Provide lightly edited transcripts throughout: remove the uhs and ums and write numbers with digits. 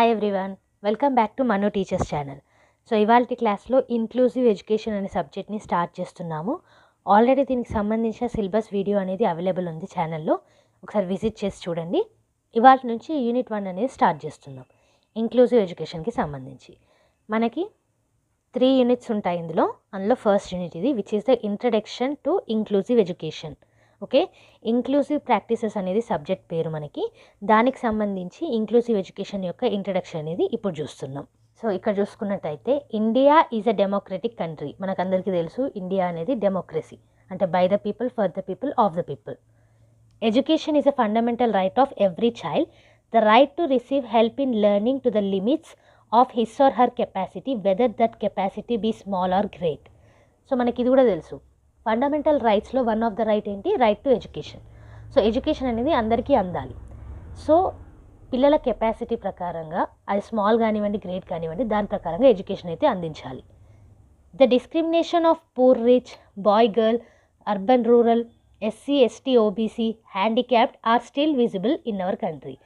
Hi everyone, welcome back to Manu teachers channel. So ఇవాళ క్లాస్లో inclusive education అనే సబ్జెక్ట్ని స్టార్ట్ చేస్తున్నాము. ఆల్రెడీ దీనికి సంబంధించిన సిలబస్ వీడియో అనేది అవైలబుల్ ఉంది ఛానల్లో, ఒకసారి విజిట్ చేసి చూడండి. ఇవాళ నుంచి యూనిట్ 1 అనేది స్టార్ట్ చేస్తున్నాం. ఇంక్లూజివ్ ఎడ్యుకేషన్కి సంబంధించి మనకి 3 యూనిట్స్ ఉంటాయి అందులో ఫస్ట్ యూనిట్ ఇది, which is the introduction to inclusive education. Okay, inclusive practices అనేది సబ్జెక్ట్ పేరు మనకి. దానికి సంబంధించి ఇంక్లూజివ్ ఎడ్యుకేషన్ యొక్క ఇంట్రడక్షన్ అనేది ఇప్పుడు చూస్తున్నాం. సో ఇక్కడ చూసుకున్నట్టయితే India is a democratic country. మనకందరికీ తెలుసు ఇండియా అనేది డెమోక్రసీ, అంటే by the people, for the people, of the people. Education is a fundamental right of every child. The right to receive help in learning to the limits of his or her capacity, whether that capacity be small or great. So మనకి ఇది కూడా తెలుసు, fundamental రైట్స్లో one of the right ఏంటి? Right to education. So education అనేది అందరికీ అందాలి. So పిల్లల కెపాసిటీ ప్రకారంగా, అది స్మాల్ కానివ్వండి, గ్రేట్ కానివ్వండి, దాని ప్రకారంగా ఎడ్యుకేషన్ అయితే అందించాలి. The discrimination of poor rich, boy girl, urban rural, SC ST OBC, handicapped are still visible in our country.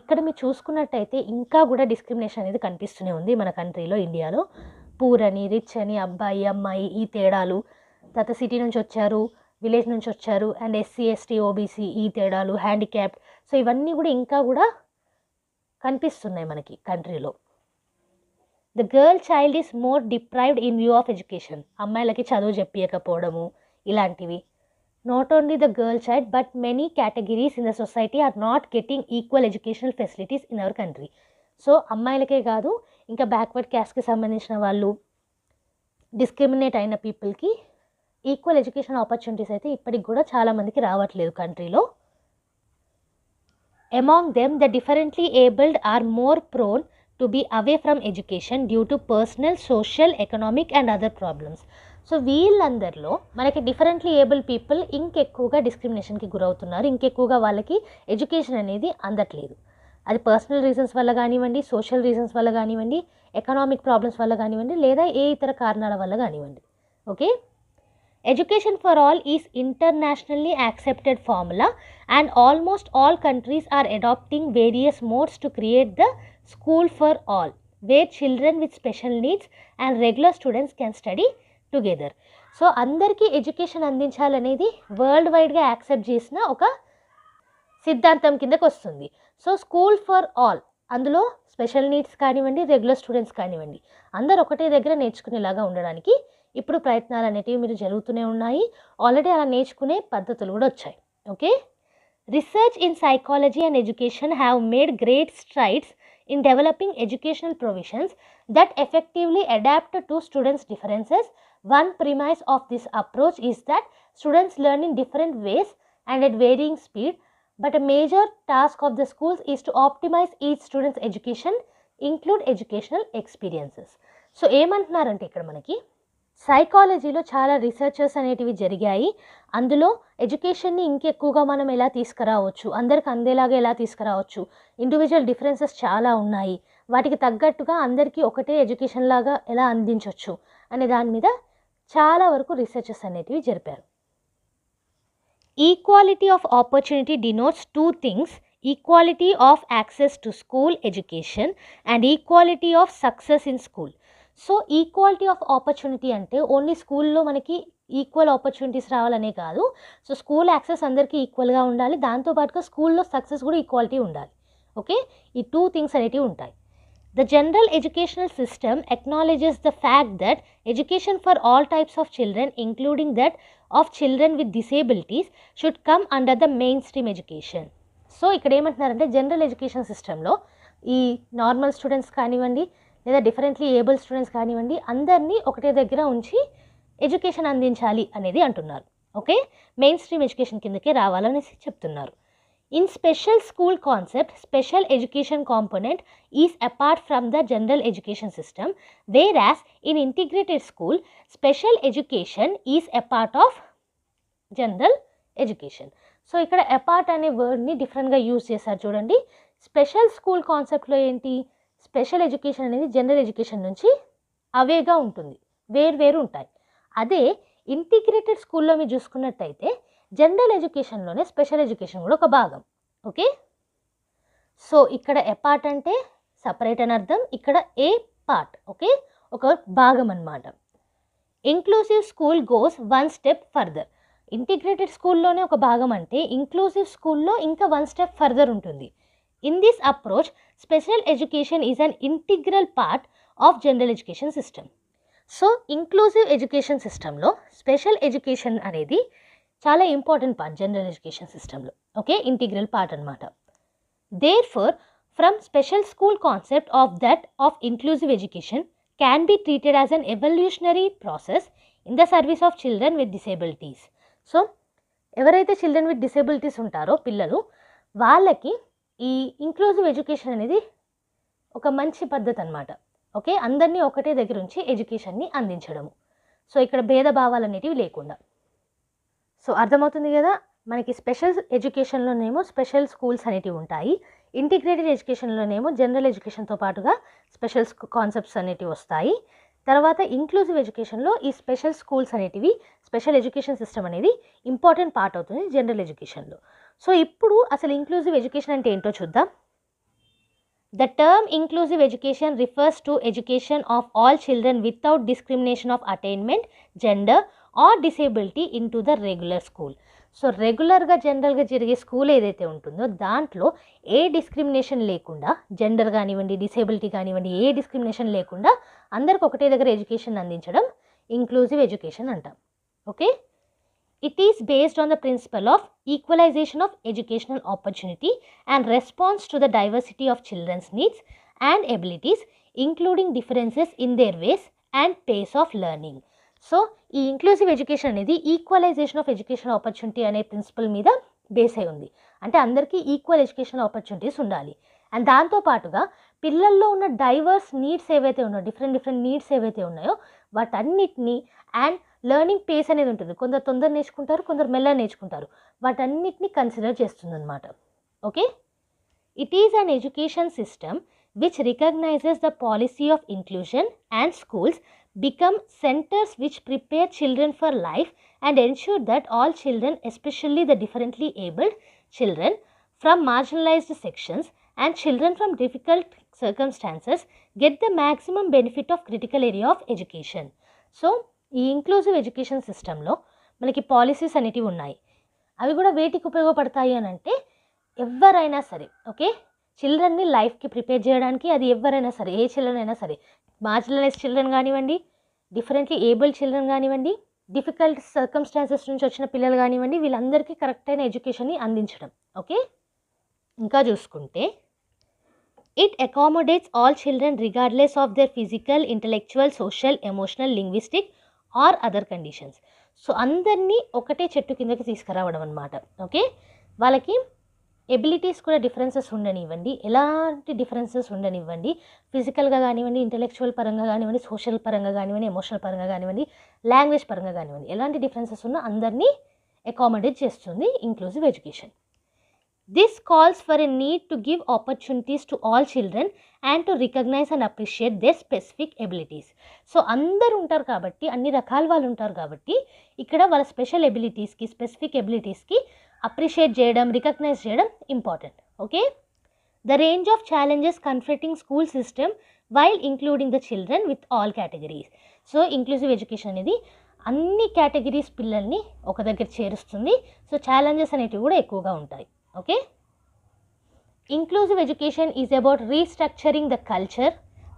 ఇక్కడ మీరు చూసుకున్నట్టయితే ఇంకా కూడా డిస్క్రిమినేషన్ అనేది కనిపిస్తూనే ఉంది మన కంట్రీలో, ఇండియాలో. పూర్ అని, రిచ్ అని, అబ్బాయి అమ్మాయి ఈ తేడాలు, తర్వాత సిటీ నుంచి వచ్చారు, విలేజ్ నుంచి వచ్చారు, అండ్ ఎస్సీ ఎస్టీ ఓబీసీ ఈ తేడాలు, హ్యాండిక్యాప్డ్. సో ఇవన్నీ కూడా ఇంకా కూడా కనిపిస్తున్నాయి మనకి కంట్రీలో. The girl child is more deprived in view of education. అమ్మాయిలకి చదువు చెప్పకపోవడము ఇలాంటివి. Not only the girl child but many categories in the society are not getting equal educational facilities in our country. So అమ్మాయిలకే కాదు, ఇంకా backward క్యాస్ట్కి సంబంధించిన వాళ్ళు, discriminate అయిన పీపుల్కి ఈక్వల్ ఎడ్యుకేషన్ ఆపర్చునిటీస్ అయితే ఇప్పటికి కూడా చాలామందికి రావట్లేదు కంట్రీలో. Among them the differently abled are more prone to be away from education due to personal, social, economic and other problems. So వీళ్ళందరిలో మనకి డిఫరెంట్లీ ఏబుల్ పీపుల్ ఇంకెక్కువగా డిస్క్రిమినేషన్కి గురవుతున్నారు, ఇంకెక్కువగా వాళ్ళకి ఎడ్యుకేషన్ అనేది అందట్లేదు. అది పర్సనల్ రీజన్స్ వల్ల కానివ్వండి, సోషల్ రీజన్స్ వల్ల కానివ్వండి, ఎకనామిక్ ప్రాబ్లమ్స్ వల్ల కానివ్వండి, లేదా ఏ ఇతర కారణాల వల్ల కానివ్వండి. Okay, education for all is internationally accepted formula and almost all countries are adopting various modes to create the school for all, where children with special needs and regular students can study together. So అందరికీ education అందించాలనేది world వైడ్గా accept చేసిన ఒక సిద్ధాంతం కిందకు వస్తుంది. So school for all, అందులో special needs కానివ్వండి, regular students కానివ్వండి, అందరు ఒకటే దగ్గర నేర్చుకునేలాగా ఉండడానికి ఇప్పుడు ప్రయత్నాలు అనేటివి మీరు జరుగుతూనే ఉన్నాయి. ఆల్రెడీ అలా నేర్చుకునే పద్ధతులు కూడా వచ్చాయి. Okay, research in psychology and education have made great strides in developing educational provisions that effectively adapt to students differences. One premise of this approach is that students learn in different ways and at varying speed, but a major task of the schools is to optimize each student's education, include educational experiences. So ఏమంటున్నారంటే ఇక్కడ మనకి సైకాలజీలో చాలా researches అనేటివి జరిగాయి. అందులో ఎడ్యుకేషన్ని ఇంకెక్కువగా మనం ఎలా తీసుకురావచ్చు, అందరికి అందేలాగా ఎలా తీసుకురావచ్చు, ఇండివిజువల్ డిఫరెన్సెస్ చాలా ఉన్నాయి, వాటికి తగ్గట్టుగా అందరికీ ఒకటే ఎడ్యుకేషన్ లాగా ఎలా అందించవచ్చు అనే దాని మీద చాలా వరకు రీసెర్చెస్ అనేటివి జరిపారు. Equality of opportunity denotes two things: equality of access to school education and equality of success in school. So equality of opportunity అంటే ఓన్లీ స్కూల్లో మనకి ఈక్వల్ ఆపర్చునిటీస్ రావాలనే కాదు. సో స్కూల్ యాక్సెస్ అందరికీ ఈక్వల్గా ఉండాలి, దాంతోపాటుగా స్కూల్లో సక్సెస్ కూడా ఈక్వాలిటీ ఉండాలి. ఓకే, ఈ 2 థింగ్స్ అనేటివి ఉంటాయి. The general educational system acknowledges the fact that education for all types of children, including that of children with disabilities, should come under the mainstream education. So ఇక్కడ ఏమంటున్నారంటే general education సిస్టంలో ఈ normal students కానివ్వండి, లేదా differently able students కానివ్వండి, అందరినీ ఒకటే దగ్గర ఉంచి ఎడ్యుకేషన్ అందించాలి అనేది అంటున్నారు. ఓకే, మెయిన్ స్ట్రీమ్ ఎడ్యుకేషన్ కిందకే రావాలనేసి చెప్తున్నారు. In special school concept, special education component is apart from the general education system, whereas in integrated school, special education is a part of general education. So ఇక్కడ apart అనే వర్డ్ని డిఫరెంట్గా use చేశారు చూడండి. Special school కాన్సెప్ట్లో ఏంటి? Special education అనేది general education నుంచి అవేగా ఉంటుంది, వేరు ఉంటాయి. అదే ఇంటిగ్రేటెడ్ స్కూల్లో మీరు చూసుకున్నట్టయితే జనరల్ ఎడ్యుకేషన్లోనే స్పెషల్ ఎడ్యుకేషన్ కూడా ఒక భాగం. ఓకే, సో ఇక్కడ అపార్ట్ అంటే సపరేట్ అని అర్థం. ఇక్కడ ఏ పార్ట్, ఓకే, ఒక భాగం అన్నమాట. Inclusive school goes one step further. Integrated స్కూల్లోనే ఒక భాగం అంటే ఇంక్లూసివ్ స్కూల్లో ఇంకా వన్ స్టెప్ ఫర్దర్ ఉంటుంది. In this approach special education is an integral part of general education system. So inclusive education సిస్టంలో స్పెషల్ ఎడ్యుకేషన్ అనేది చాలా ఇంపార్టెంట్ పార్ట్ జనరల్ ఎడ్యుకేషన్ సిస్టంలో, ఓకే, ఇంటిగ్రల్ పార్ట్ అనమాట. Therefore from special school concept of that of inclusive education can be treated as an evolutionary process in the service of children with disabilities. So ఎవరైతే children with disabilities ఉంటారో పిల్లలు, వాళ్ళకి ఈ inclusive education అనేది ఒక మంచి పద్ధతి అనమాట. ఓకే, అందరినీ ఒకటే దగ్గర ఉంచి ఎడ్యుకేషన్ని అందించడము. సో ఇక్కడ భేదభావాలు అనేటివి లేకుండా. సో అర్థమవుతుంది కదా, మనకి స్పెషల్ ఎడ్యుకేషన్లోనేమో స్పెషల్ స్కూల్స్ అనేటివి ఉంటాయి, ఇంటిగ్రేటెడ్ ఎడ్యుకేషన్లోనేమో జనరల్ ఎడ్యుకేషన్తో పాటుగా స్పెషల్ కాన్సెప్ట్స్ అనేటివి వస్తాయి. తర్వాత ఇంక్లూజివ్ ఎడ్యుకేషన్లో ఈ స్పెషల్ స్కూల్స్ అనేటివి, స్పెషల్ ఎడ్యుకేషన్ సిస్టమ్ అనేది ఇంపార్టెంట్ పార్ట్ అవుతుంది జనరల్ ఎడ్యుకేషన్లో. సో ఇప్పుడు అసలు ఇంక్లూజివ్ ఎడ్యుకేషన్ అంటే ఏంటో చూద్దాం. The term inclusive education refers to education of all children without discrimination of attainment, gender or disability into the regular school. So రెగ్యులర్గా జనరల్గా జరిగే స్కూల్ ఏదైతే ఉంటుందో దాంట్లో ఏ డిస్క్రిమినేషన్ లేకుండా, జెండర్ కానివ్వండి, డిసేబిలిటీ కానివ్వండి, ఏ డిస్క్రిమినేషన్ లేకుండా అందరికి ఒకటే దగ్గర ఎడ్యుకేషన్ అందించడం ఇంక్లూజివ్ ఎడ్యుకేషన్ అంటాం. Okay, it is based on the principle of equalization of educational opportunity and response to the diversity of children's needs and abilities, including differences in their ways and pace of learning. So ఈ inclusive education అనేది equalisation of education opportunity అనే principal మీద base అయి ఉంది. అంటే అందరికీ equal education opportunities ఉండాలి. And దాంతోపాటుగా పిల్లల్లో ఉన్న డైవర్స్ నీడ్స్ ఏవైతే ఉన్నాయో, డిఫరెంట్ నీడ్స్ ఏవైతే ఉన్నాయో వాటన్నిటినీ, అండ్ లెర్నింగ్ పేస్ అనేది ఉంటుంది, కొందరు తొందర నేర్చుకుంటారు, కొందరు మెల్లగా నేర్చుకుంటారు, వాటన్నిటిని కన్సిడర్ చేస్తుంది అనమాట. Okay, it is an education system which recognizes the policy of inclusion and schools become centers which prepare children for life and ensure that all children, especially the differently abled children from marginalized sections and children from difficult circumstances, get the maximum benefit of critical area of education. So ఈ inclusive education సిస్టంలో మనకి policies అనేటివి ఉన్నాయి. అవి కూడా వేటికి ఉపయోగపడతాయి అని అంటే ఎవరైనా సరే, ఓకే, చిల్డ్రన్ని లైఫ్కి ప్రిపేర్ చేయడానికి, అది ఎవరైనా సరే, ఏ చిల్డ్రన్ అయినా సరే, మార్జినలైజ్ చిల్డ్రన్ కానివ్వండి, డిఫరెంట్లీ ఏబుల్డ్ చిల్డ్రన్ కానివ్వండి, డిఫికల్ట్ సర్కమ్స్టాన్సెస్ నుంచి వచ్చిన పిల్లలు కానివ్వండి, వీళ్ళందరికీ కరెక్ట్ అయిన ఎడ్యుకేషన్ని అందించడం. ఓకే, ఇంకా చూసుకుంటే it accommodates all children regardless of their physical, intellectual, social, emotional, linguistic or other conditions. So అందరినీ ఒకటే చెట్టు కిందకి తీసుకురావడం అనమాట. ఓకే, వాళ్ళకి ఎబిలిటీస్ కూడా డిఫరెన్సెస్ ఉండనివ్వండి, ఎలాంటి డిఫరెన్సెస్ ఉండనివ్వండి, ఫిజికల్గా కానివ్వండి, ఇంటెలెక్చువల్ పరంగా కానివ్వండి, సోషల్ పరంగా కానివ్వండి, ఎమోషనల్ పరంగా కానివ్వండి, లాంగ్వేజ్ పరంగా కానివ్వండి, ఎలాంటి డిఫరెన్సెస్ ఉన్నా అందరినీ అకామిడేట్ చేస్తుంది inclusive education. This calls for a need to give opportunities to all children and to recognise and appreciate their specific abilities. So అందరు ఉంటారు కాబట్టి, అన్ని రకాల వాళ్ళు ఉంటారు కాబట్టి ఇక్కడ వాళ్ళ స్పెషల్ ఎబిలిటీస్కి, స్పెసిఫిక్ ఎబిలిటీస్కి అప్రిషియేట్ చేయడం, రికగ్నైజ్ చేయడం important. Okay, the range of challenges confronting school system while including the children with all categories. So inclusive education అనేది అన్ని కేటగిరీస్ పిల్లల్ని ఒక దగ్గర చేరుస్తుంది. సో ఛాలెంజెస్ అనేటివి కూడా ఎక్కువగా ఉంటాయి. Okay, inclusive education is about restructuring the culture,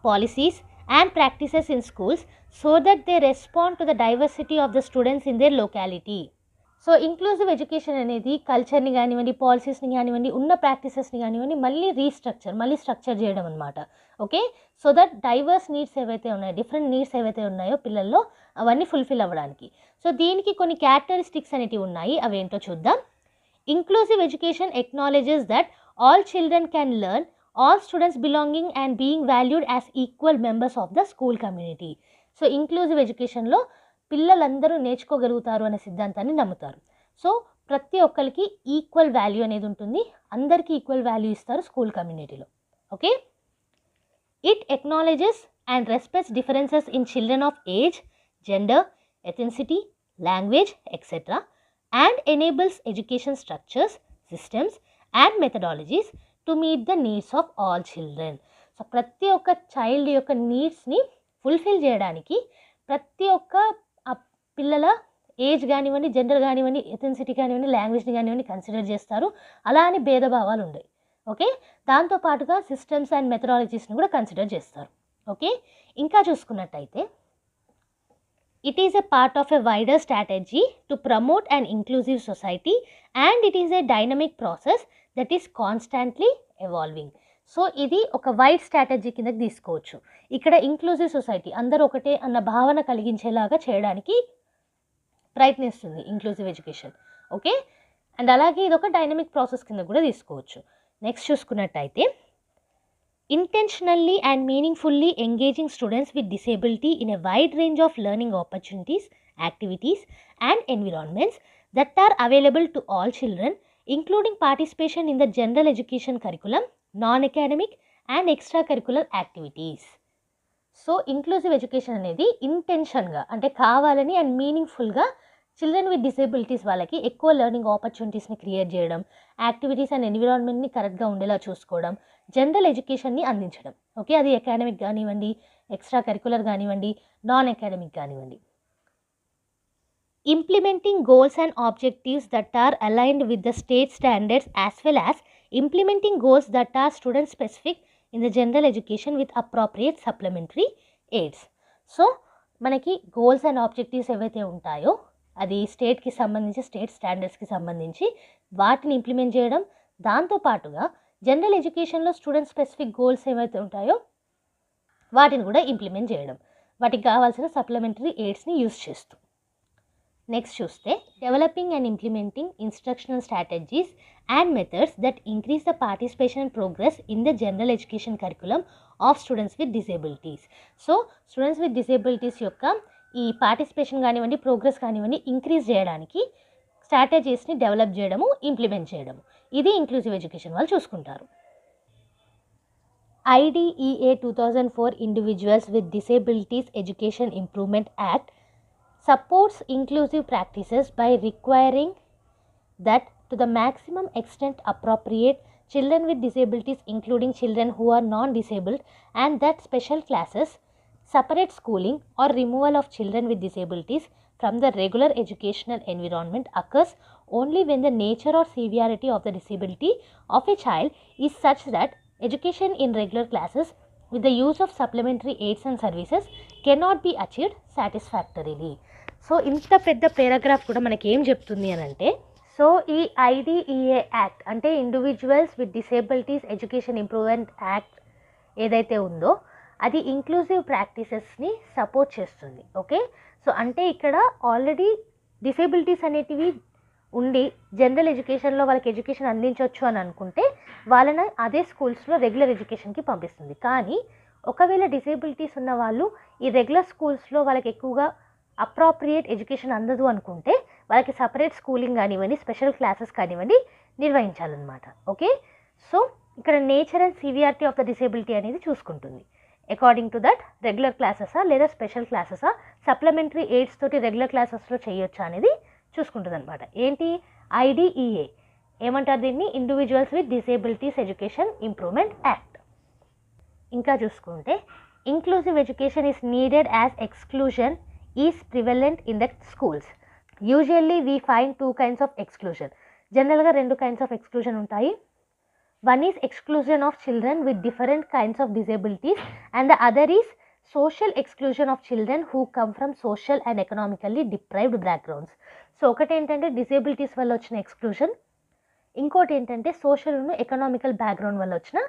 policies and practices in schools so that they respond to the diversity of the students in there locality. So inclusive education అనేది కల్చర్ని కానివ్వండి, పాలసీస్ని కానివ్వండి, ఉన్న ప్రాక్టీసెస్ని కానివ్వండి మళ్ళీ స్ట్రక్చర్ చేయడం అనమాట. Okay, so that divorce needs ఏవైతే ఉన్నాయో, డిఫరెంట్ నీడ్స్ ఏవైతే ఉన్నాయో పిల్లల్లో అవన్నీ ఫుల్ఫిల్ అవ్వడానికి. సో దీనికి కొన్ని క్యారెక్టరిస్టిక్స్ అనేటివి ఉన్నాయి, అవేంటో చూద్దాం. Inclusive education acknowledges that all children can learn, all students belonging and being valued as equal members of the school community. So inclusive ఎడ్యుకేషన్లో పిల్లలందరూ నేర్చుకోగలుగుతారు అనే సిద్ధాంతాన్ని నమ్ముతారు. సో ప్రతి ఒక్కరికి ఈక్వల్ వాల్యూ అనేది ఉంటుంది, అందరికీ ఈక్వల్ వాల్యూ ఇస్తారు స్కూల్ కమ్యూనిటీలో. Okay, it acknowledges and respects differences in children of age, gender, ethnicity, language etcetera and enables education structures, systems and methodologies to meet the needs of all children. So ప్రతి ఒక్క child యొక్క నీడ్స్ని fulfil చేయడానికి ప్రతి ఒక్క పిల్లల age కానివ్వండి, gender కానివ్వండి, ethnicity కానివ్వండి, లాంగ్వేజ్ని కానివ్వండి కన్సిడర్ చేస్తారు. అలా అని భేదభావాలు ఉండవు. ఓకే, దాంతోపాటుగా సిస్టమ్స్ అండ్ మెథడాలజీస్ని కూడా కన్సిడర్ చేస్తారు. ఓకే, ఇంకా చూసుకున్నట్టయితే it is a part of a wider strategy to promote an inclusive society and it is a dynamic process that is constantly evolving. So ఇది ఒక వైడ్ స్ట్రాటజీ కిందకి తీసుకోవచ్చు. ఇక్కడ ఇంక్లూజివ్ సొసైటీ అందరూ ఒకటే అన్న భావన కలిగించేలాగా చేయడానికి ప్రయత్నిస్తుంది ఇంక్లూజివ్ ఎడ్యుకేషన్. ఓకే, అండ్ అలాగే ఇది ఒక డైనమిక్ ప్రాసెస్ కింద కూడా తీసుకోవచ్చు. నెక్స్ట్ చూసుకున్నట్టయితే intentionally and meaningfully engaging students with disability in a wide range of learning opportunities, activities and environments that are available to all children, including participation in the general education curriculum, non-academic and extracurricular activities. So inclusive education అనేది ఇంటెన్షన్గా అంటే కావాలని and మీనింగ్ఫుల్గా children with disabilities వాళ్ళకి ఎక్కువ learning ఆపర్చునిటీస్ని create చేయడం, activities and ఎన్విరాన్మెంట్ని కరెక్ట్గా ఉండేలా చూసుకోవడం, general ఎడ్యుకేషన్ని అందించడం. ఓకే, అది అకాడమిక్ కానివ్వండి, ఎక్స్ట్రా కరికులర్ కానివ్వండి, నాన్ అకాడమిక్ కానివ్వండి. Implementing goals and objectives that are aligned with the state standards as well as implementing goals that are student specific in the general education with appropriate supplementary aids. So మనకి goals and objectives ఏవైతే ఉంటాయో అది స్టేట్కి సంబంధించి, state స్టాండర్డ్స్కి సంబంధించి వాటిని implement చేయడం, దాంతోపాటుగా జనరల్ ఎడ్యుకేషన్లో స్టూడెంట్ స్పెసిఫిక్ గోల్స్ ఏవైతే ఉంటాయో వాటిని కూడా ఇంప్లిమెంట్ చేయడం, వాటికి కావాల్సిన సప్లిమెంటరీ ఎయిడ్స్ని యూస్ చేస్తూ. నెక్స్ట్ చూస్తే developing and implementing instructional strategies and methods that increase the participation and progress in the general education curriculum of students with disabilities. So students with disabilities యొక్క ఈ పార్టిసిపేషన్ కానివ్వండి, progress కానివ్వండి increase చేయడానికి స్ట్రాటజీస్ని develop చేయడము, implement చేయడము, ఇది inclusive education వాళ్ళు చూసుకుంటారు. IDEA 2004 Individuals with Disabilities Education Improvement Act supports inclusive practices by requiring that to the maximum extent appropriate children with disabilities, including children who are non-disabled, and that special classes, separate schooling or removal of children with disabilities from the regular educational environment occurs only when the nature or severity of the disability of a child is such that education in regular classes with the use of supplementary aids and services cannot be achieved satisfactorily. So ఇంత పెద్ద paragraph కూడా మనకి ఏం చెప్తుంది అని అంటే, so ఈ IDEA act అంటే individuals with disabilities education improvement act ఏదైతే ఉందో అది ఇంక్లూజివ్ ప్రాక్టీసెస్ని సపోర్ట్ చేస్తుంది. ఓకే, సో అంటే ఇక్కడ ఆల్రెడీ డిసేబిలిటీస్ అనేటివి ఉండి జనరల్ ఎడ్యుకేషన్లో వాళ్ళకి ఎడ్యుకేషన్ అందించవచ్చు అని అనుకుంటే వాళ్ళని అదే స్కూల్స్లో రెగ్యులర్ ఎడ్యుకేషన్కి పంపిస్తుంది. కానీ ఒకవేళ డిసేబిలిటీస్ ఉన్న వాళ్ళు ఈ రెగ్యులర్ స్కూల్స్లో వాళ్ళకి ఎక్కువగా అప్రాప్రియేట్ ఎడ్యుకేషన్ అందదు అనుకుంటే వాళ్ళకి సపరేట్ స్కూలింగ్ కానివ్వండి, స్పెషల్ క్లాసెస్ కానివ్వండి నిర్వహించాలన్నమాట. ఓకే, సో ఇక్కడ nature and severity of the disability అనేది చూసుకుంటుంది. అకార్డింగ్ టు దట్ రెగ్యులర్ క్లాసెసా లేదా స్పెషల్ క్లాసెసా, సప్లిమెంటరీ ఎయిడ్స్ తోటి రెగ్యులర్ క్లాసెస్లో చేయొచ్చా అనేది చూసుకుంటుంది అనమాట. ఏంటి IDEA ఏమంటారు దీన్ని? Individuals with disabilities education improvement act. ఇంకా చూసుకుంటే inclusive education is needed as exclusion is prevalent in the schools. Usually we find 2 kinds of exclusion. జనరల్గా 2 kinds ఆఫ్ ఎక్స్క్లూజన్ ఉంటాయి. One is exclusion of children with different kinds of disabilities and the other is social exclusion of children who come from social and economically deprived backgrounds. So ఒకటి ఏంటంటే disabilities వల్ల వచ్చిన exclusion, ఇంకోటి ఏంటంటే social economical background వల్ల వచ్చిన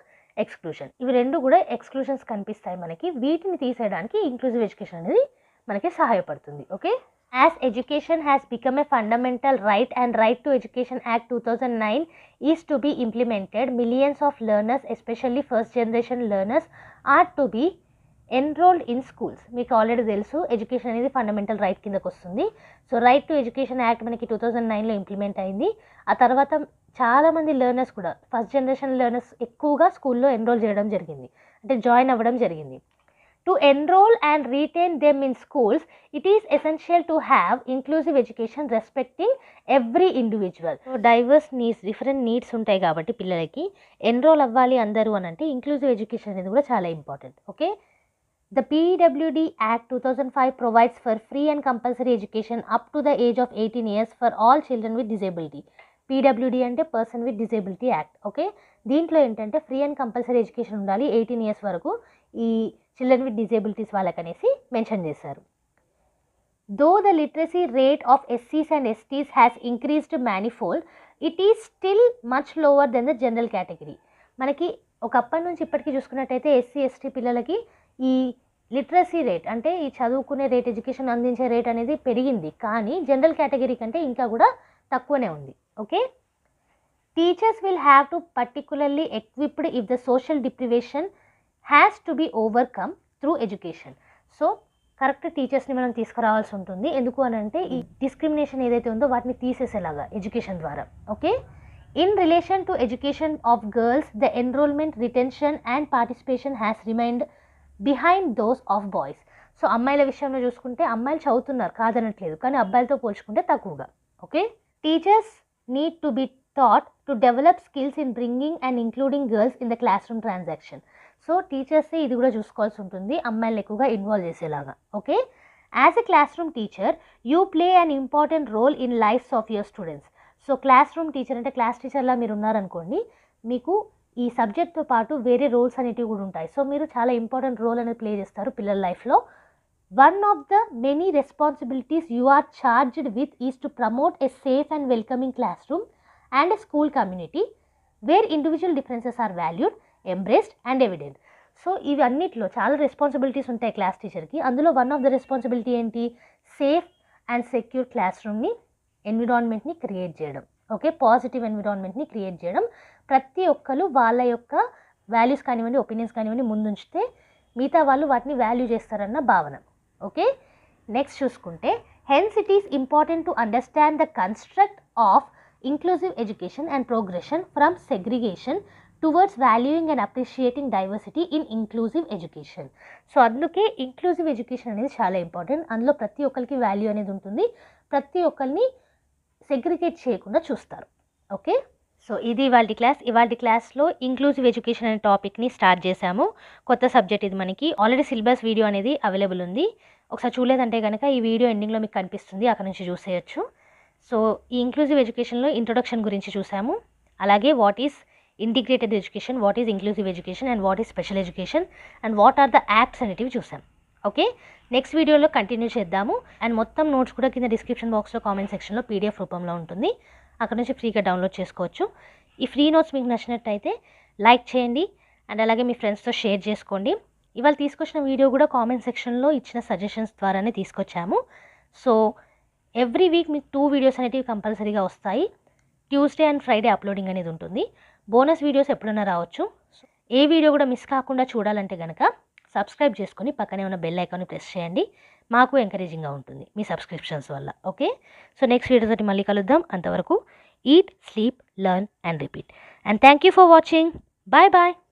exclusion. ఇవి రెండు కూడా ఎక్స్క్లూజన్స్ కనిపిస్తాయి మనకి. వీటిని తీసేయడానికి ఇంక్లూజివ్ ఎడ్యుకేషన్ అనేది మనకి సహాయపడుతుంది. Okay, as education has become a fundamental right and Right to Education Act 2009 is to be implemented, millions of learners, especially first generation learners, are to be enrolled in schools. మీకు already తెలుసు education అనేది fundamental right కిందకు వస్తుంది. So right to education act మనకి 2009లో implement అయింది. ఆ తర్వాత చాలామంది లెర్నర్స్ కూడా ఫస్ట్ జనరేషన్ లెర్నర్స్ ఎక్కువగా స్కూల్లో ఎన్రోల్ చేయడం జరిగింది, అంటే జాయిన్ అవ్వడం జరిగింది. To enroll and retain them in schools, it is essential to have inclusive education respecting every individual. So diverse needs, different needs ఉంటాయి కాబట్టి పిల్లలకి ఎన్రోల్ అవ్వాలి అందరూ అని అంటే ఇంక్లూజివ్ ఎడ్యుకేషన్ అనేది కూడా చాలా important. Okay, the PWD Act 2005 provides for free and compulsory education up to the age of 18 years for all children with disability. PWD అంటే person with disability act. Okay, దీంట్లో ఏంటంటే ఫ్రీ అండ్ కంపల్సరీ ఎడ్యుకేషన్ ఉండాలి 18 years వరకు ఈ children with disabilities వాళ్ళకనేసి mention చేశారు. Though the literacy rate of SCs and STs has increased manifold, it is still much lower then the general category. మనకి ఒకప్పటి నుంచి ఇప్పటికీ చూసుకున్నట్టయితే SC ST పిల్లలకి ఈ లిటరసీ రేట్ అంటే ఈ చదువుకునే రేట్, ఎడ్యుకేషన్ అందించే రేట్ అనేది పెరిగింది, కానీ జనరల్ కేటగిరీ కంటే ఇంకా కూడా తక్కువనే ఉంది. Okay, teachers will have to particularly equipped if the social deprivation has to be overcome through education. So correct టీచర్స్ని మనం తీసుకురావాల్సి ఉంటుంది. ఎందుకు అని అంటే ఈ డిస్క్రిమినేషన్ ఏదైతే ఉందో వాటిని తీసేసేలాగా ఎడ్యుకేషన్ ద్వారా. Okay, in relation to education of girls the enrolment, retention and participation has remained behind those of boys. So అమ్మాయిల విషయంలో చూసుకుంటే అమ్మాయిలు చదువుతున్నారు కాదనట్లేదు, కానీ అబ్బాయిలతో పోల్చుకుంటే తక్కువగా. Okay, teachers need to be taught to develop skills in bringing and including girls in the classroom transaction. So టీచర్సే ఇది కూడా చూసుకోవాల్సి ఉంటుంది, అమ్మాయిలు ఎక్కువగా ఇన్వాల్వ్ చేసేలాగా. Okay, as a classroom teacher you play an important role in lives of your students. So classroom teacher అంటే class టీచర్లా మీరు ఉన్నారనుకోండి, మీకు ఈ సబ్జెక్ట్తో పాటు వేరే రోల్స్ అనేటివి కూడా ఉంటాయి. సో మీరు చాలా ఇంపార్టెంట్ రోల్ అనేది ప్లే చేస్తారు పిల్లల లైఫ్లో. One of the many responsibilities you are charged with is to promote a safe and welcoming classroom and a school community where individual differences are valued, embraced and evident. So ఇవి అన్నిట్లో చాలా responsibilities ఉంటాయి class టీచర్కి. అందులో one of the responsibility ఏంటి? Safe and secure క్లాస్ రూమ్ని, ఎన్విరాన్మెంట్ని క్రియేట్ చేయడం. ఓకే, పాజిటివ్ ఎన్విరాన్మెంట్ని క్రియేట్ చేయడం. ప్రతి ఒక్కరు వాళ్ళ యొక్క వాల్యూస్ కానివ్వండి, ఒపీనియన్స్ కానివ్వండి ముందుంచితే మిగతా వాళ్ళు వాటిని వాల్యూ చేస్తారన్న భావన. ఓకే, నెక్స్ట్ చూసుకుంటే hence it is important to understand the construct of inclusive education and progression from segregation towards valuing and appreciating diversity in inclusive education. So అందుకే ఇంక్లూజివ్ ఎడ్యుకేషన్ అనేది చాలా ఇంపార్టెంట్. అందులో ప్రతి ఒక్కరికి వాల్యూ అనేది ఉంటుంది, ప్రతి ఒక్కరిని సెగ్రిగేట్ చేయకుండా చూస్తారు. ఓకే, సో ఇది ఇవాళ క్లాస్లో ఇంక్లూజివ్ ఎడ్యుకేషన్ అనే టాపిక్ని స్టార్ట్ చేశాము. కొత్త సబ్జెక్ట్ ఇది మనకి. ఆల్రెడీ సిలబస్ వీడియో అనేది అవైలబుల్ ఉంది. ఒకసారి చూడలేదంటే కనుక ఈ వీడియో ఎండింగ్లో మీకు కనిపిస్తుంది, అక్కడ నుంచి చూసేయచ్చు. సో ఈ ఇంక్లూజివ్ ఎడ్యుకేషన్లో ఇంట్రొడక్షన్ గురించి చూసాము, అలాగే what is integrated education, what is inclusive education and what is special education and what are the acts అనేటివి చూసాం. ఓకే, నెక్స్ట్ వీడియోలో కంటిన్యూ చేద్దాము. అండ్ మొత్తం నోట్స్ కూడా కింద డిస్క్రిప్షన్ బాక్స్లో కామెంట్ సెక్షన్లో PDF రూపంలో ఉంటుంది, అక్కడ నుంచి ఫ్రీగా డౌన్లోడ్ చేసుకోవచ్చు. ఈ ఫ్రీ నోట్స్ మీకు నచ్చినట్టయితే లైక్ చేయండి అండ్ అలాగే మీ ఫ్రెండ్స్తో షేర్ చేసుకోండి. ఇవాళ తీసుకొచ్చిన వీడియో కూడా కామెంట్ సెక్షన్లో ఇచ్చిన సజెషన్స్ ద్వారానే తీసుకొచ్చాము. సో ఎవ్రీ వీక్ మీకు 2 వీడియోస్ అనేటివి కంపల్సరీగా వస్తాయి. ట్యూస్డే అండ్ ఫ్రైడే అప్లోడింగ్ అనేది ఉంటుంది. బోనస్ వీడియోస్ ఎప్పుడైనా రావచ్చు. ఏ వీడియో కూడా మిస్ కాకుండా చూడాలంటే కనుక సబ్స్క్రైబ్ చేసుకొని పక్కనే ఉన్న బెల్ ఐకాన్ని ప్రెస్ చేయండి. మాకు ఎంకరేజింగ్గా ఉంటుంది మీ సబ్స్క్రిప్షన్స్ వల్ల. ఓకే, సో నెక్స్ట్ వీడియోతో మళ్ళీ కలుద్దాం. అంతవరకు eat, sleep, learn and repeat. And thank you for watching. Bye bye.